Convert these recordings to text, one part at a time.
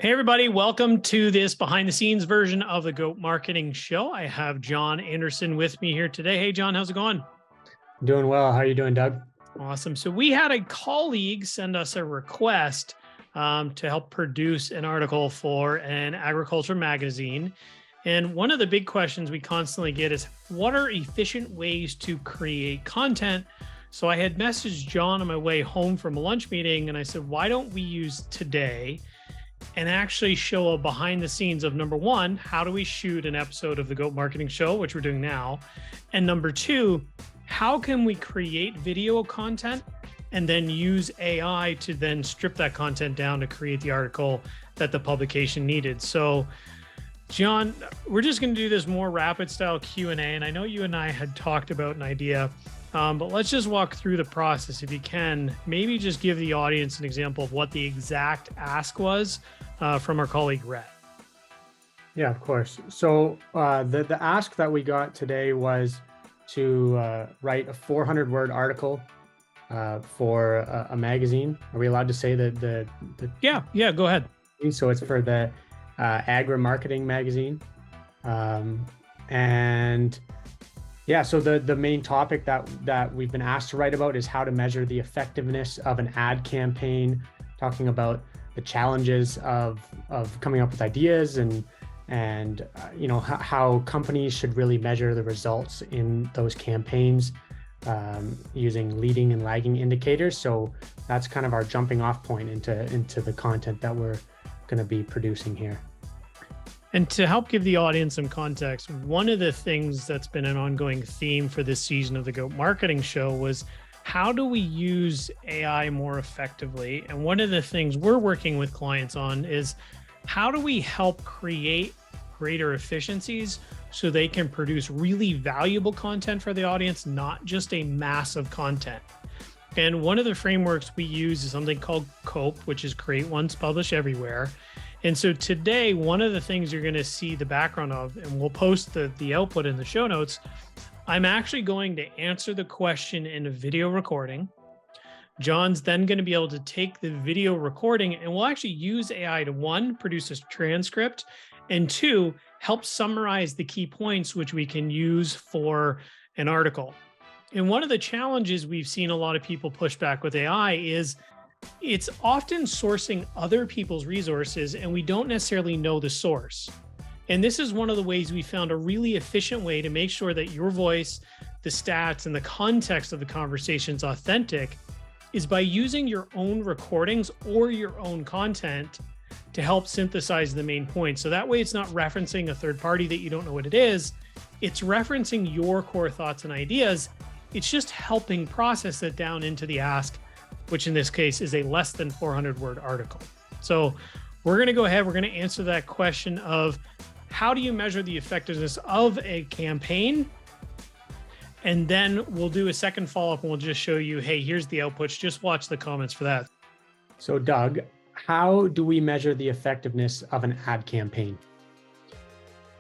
Hey, everybody. Welcome to this behind the scenes version of the G.O.A.T Marketing Show. I have John Anderson with me here today. Hey, John, how's it going? Doing well. How are you doing, Doug? Awesome. So we had a colleague send us a request to help produce an article for an agriculture magazine. And one of the big questions we constantly get is, what are efficient ways to create content? So I had messaged John on my way home from a lunch meeting, and I said, why don't we use today and actually show a behind the scenes of, number one, how do we shoot an episode of the G.O.A.T Marketing Show, which we're doing now? And number two, how can we create video content and then use AI to then strip that content down to create the article that the publication needed? So John, we're just going to do this more rapid style Q&A. And I know you and I had talked about an idea, but let's just walk through the process. If you can, maybe just give the audience an example of what the exact ask was from our colleague, Rhett. Yeah, of course. So the ask that we got today was to write a 400-word article for a magazine. Are we allowed to say that Yeah, go ahead. So it's for the Agri Marketing magazine. And yeah, so the main topic that we've been asked to write about is how to measure the effectiveness of an ad campaign, talking about the challenges of coming up with ideas and how companies should really measure the results in those campaigns using leading and lagging indicators. So that's kind of our jumping off point into the content that we're going to be producing here. And to help give the audience some context, one of the things that's been an ongoing theme for this season of the G.O.A.T Marketing Show was, how do we use AI more effectively? And one of the things we're working with clients on is, how do we help create greater efficiencies so they can produce really valuable content for the audience, not just a mass of content? And one of the frameworks we use is something called COPE, which is create once, publish everywhere. And so today, one of the things you're going to see the background of, and we'll post the output in the show notes, I'm actually going to answer the question in a video recording. John's then going to be able to take the video recording, and we'll actually use AI to, one, produce a transcript, and two, help summarize the key points which we can use for an article. And one of the challenges we've seen a lot of people push back with AI is it's often sourcing other people's resources, and we don't necessarily know the source. And this is one of the ways we found a really efficient way to make sure that your voice, the stats, and the context of the conversation is authentic, is by using your own recordings or your own content to help synthesize the main points. So that way it's not referencing a third party that you don't know what it is. It's referencing your core thoughts and ideas. It's just helping process it down into the ask, which in this case is a less than 400-word article. So we're going to go ahead. We're going to answer that question of, how do you measure the effectiveness of a campaign? And then we'll do a second follow-up and we'll just show you, hey, here's the outputs. Just watch the comments for that. So Doug, how do we measure the effectiveness of an ad campaign?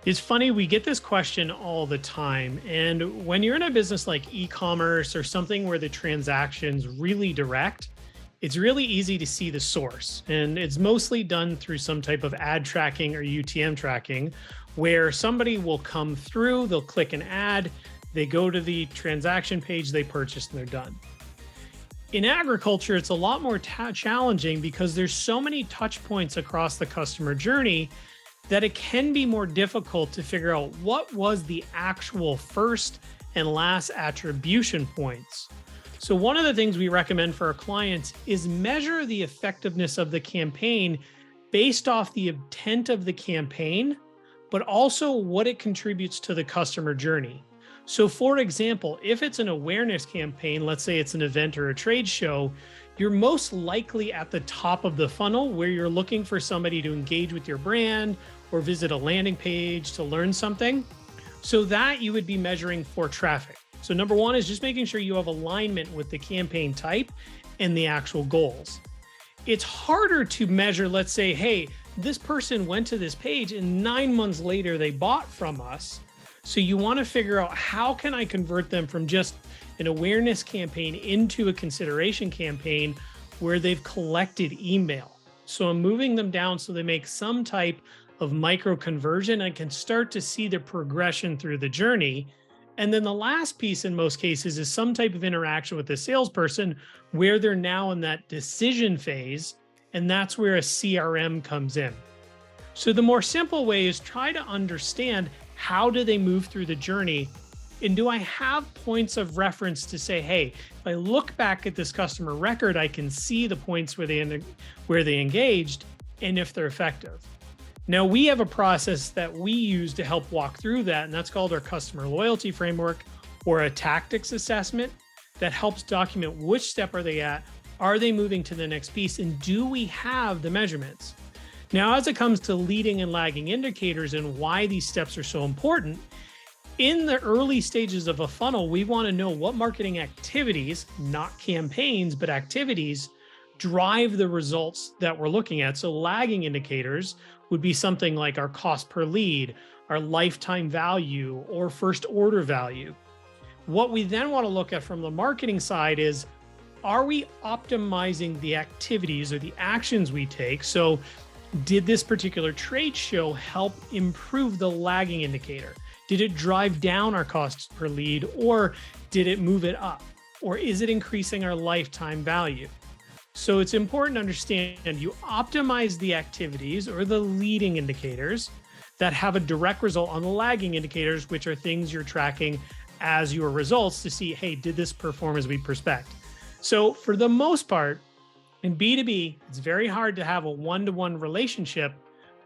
It's funny, we get this question all the time. And when you're in a business like e-commerce or something where the transaction's really direct, it's really easy to see the source. And it's mostly done through some type of ad tracking or UTM tracking, where somebody will come through, they'll click an ad, they go to the transaction page, they purchase, and they're done. In agriculture, it's a lot more challenging because there's so many touch points across the customer journey that it can be more difficult to figure out what was the actual first and last attribution points. So one of the things we recommend for our clients is measure the effectiveness of the campaign based off the intent of the campaign, but also what it contributes to the customer journey. So for example, if it's an awareness campaign, let's say it's an event or a trade show, you're most likely at the top of the funnel where you're looking for somebody to engage with your brand or visit a landing page to learn something. So that you would be measuring for traffic. So number one is just making sure you have alignment with the campaign type and the actual goals. It's harder to measure, let's say, hey, this person went to this page and 9 months later they bought from us. So you want to figure out, how can I convert them from just an awareness campaign into a consideration campaign where they've collected email? So I'm moving them down so they make some type of micro conversion. I can start to see the progression through the journey. And then the last piece in most cases is some type of interaction with the salesperson where they're now in that decision phase. And that's where a CRM comes in. So the more simple way is try to understand, how do they move through the journey? And do I have points of reference to say, hey, if I look back at this customer record, I can see the points where they engaged and if they're effective. Now, we have a process that we use to help walk through that, and that's called our customer loyalty framework, or a tactics assessment that helps document which step are they at, are they moving to the next piece, and do we have the measurements? Now, as it comes to leading and lagging indicators and why these steps are so important, in the early stages of a funnel, we want to know what marketing activities, not campaigns, but activities, drive the results that we're looking at. So lagging indicators would be something like our cost per lead, our lifetime value, or first order value. What we then want to look at from the marketing side is, are we optimizing the activities or the actions we take? So did this particular trade show help improve the lagging indicator? Did it drive down our costs per lead, or did it move it up? Or is it increasing our lifetime value? So it's important to understand you optimize the activities or the leading indicators that have a direct result on the lagging indicators, which are things you're tracking as your results to see, hey, did this perform as we expect? So for the most part, in B2B, it's very hard to have a one-to-one relationship,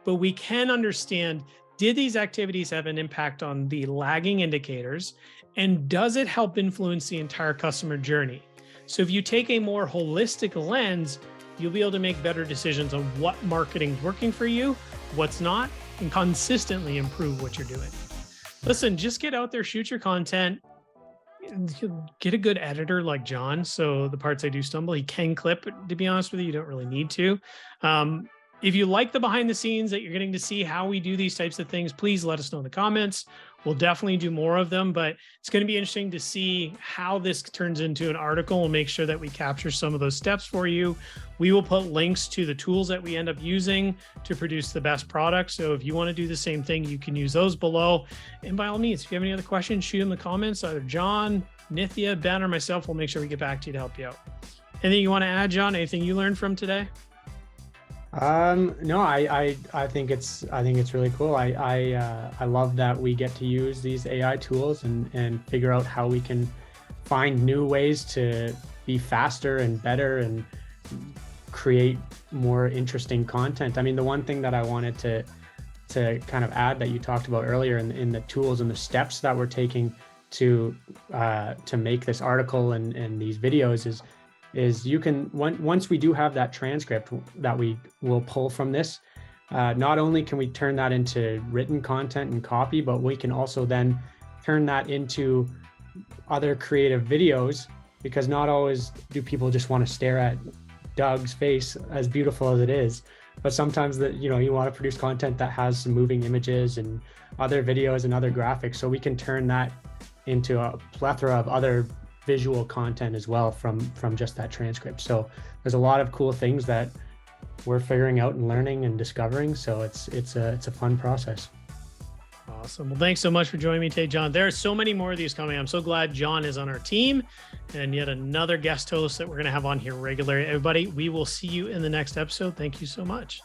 but we can understand, did these activities have an impact on the lagging indicators? And does it help influence the entire customer journey? So if you take a more holistic lens, you'll be able to make better decisions on what marketing's working for you, what's not, and consistently improve what you're doing. Listen, just get out there, shoot your content, get a good editor like John. So the parts I do stumble, he can clip, but to be honest with you, you don't really need to. If you like the behind the scenes that you're getting to see how we do these types of things, please let us know in the comments. We'll definitely do more of them, but it's going to be interesting to see how this turns into an article. We'll make sure that we capture some of those steps for you. We will put links to the tools that we end up using to produce the best product. So if you want to do the same thing, you can use those below. And by all means, if you have any other questions, shoot in the comments. Either John, Nithya, Ben, or myself will make sure we get back to you to help you out. Anything you want to add, John? Anything you learned from today? No, I think it's really cool. I love that we get to use these AI tools and figure out how we can find new ways to be faster and better and create more interesting content. I mean, the one thing that I wanted to kind of add that you talked about earlier in the tools and the steps that we're taking to make this article and these videos is you can, once we do have that transcript that we will pull from this, not only can we turn that into written content and copy, but we can also then turn that into other creative videos, because not always do people just want to stare at Doug's face, as beautiful as it is, but sometimes you want to produce content that has some moving images and other videos and other graphics. So we can turn that into a plethora of other visual content as well from just that transcript. So there's a lot of cool things that we're figuring out and learning and discovering. So it's a fun process. Awesome. Well, thanks so much for joining me today, John. There are so many more of these coming. I'm so glad John is on our team, and yet another guest host that we're going to have on here regularly. Everybody, we will see you in the next episode. Thank you so much.